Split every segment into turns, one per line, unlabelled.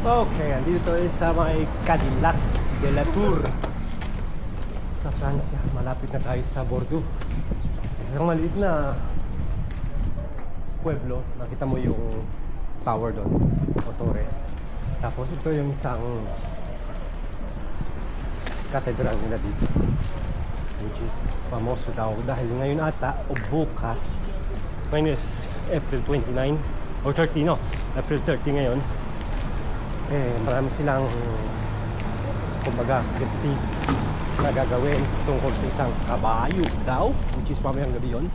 Okay, andito tayo sa may Cadillac de la Tour sa Francia. Malapit na tayo sa Bordeaux. Isang maliit na pueblo. Nakita mo yung tower doon, o torre. Tapos ito yung isang cathedral nila dito, which is famoso daw dahil ngayon ata o bukas, ngayon is April 29 or 30, no? April 30 ngayon. Marami silang kumbaga festive na gagawin tungkol sa isang kabayo daw, which is mamayang gabi yun.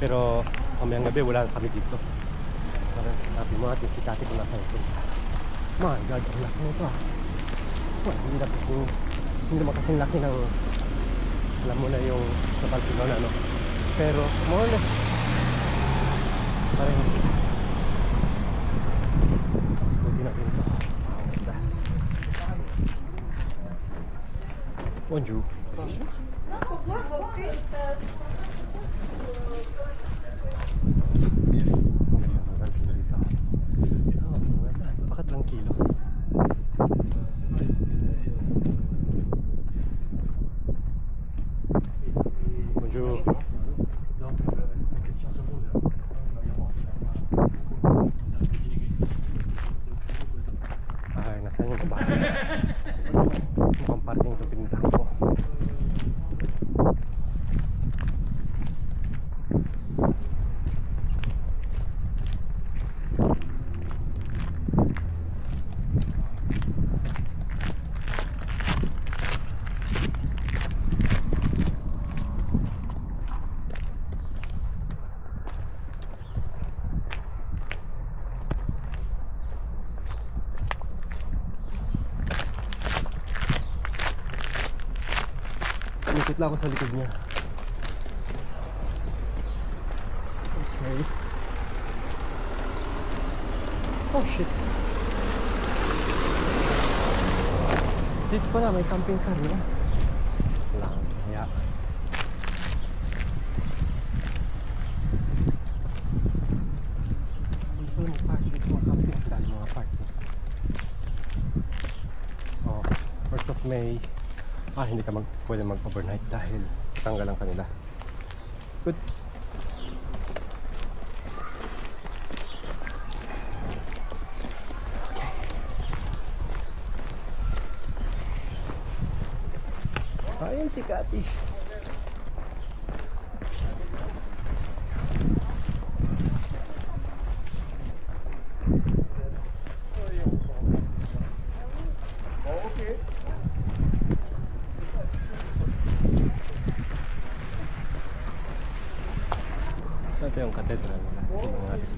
Pero mamayang gabi wala kami dito. Hanapin mo natin si Kati kung nasa ito. My God, ang laki nito ah. Well, hindi naman kasing laki ng, alam mo na yung sa Barcelona, no? Pero more or less parang sila. Buti na rin ito. Bonjour. Bonjour. Napaka-tranquilo. Bonjour. Ay, nasaan yung babae? Mukhang parking ito pinuntahan ko. Ikot lang ako sa likod niya. Okay. Oh shit. Dito pala may camping car, no? Lang, kaya dito mo parking dito, mga camping. Dahil mga parking. Oh, 1st of May. Hindi ka pwede mag-overnight dahil tanggalan kanila. Good. Okay. Ayan si Kati. Ito yung cathedral nila. Tingnan natin.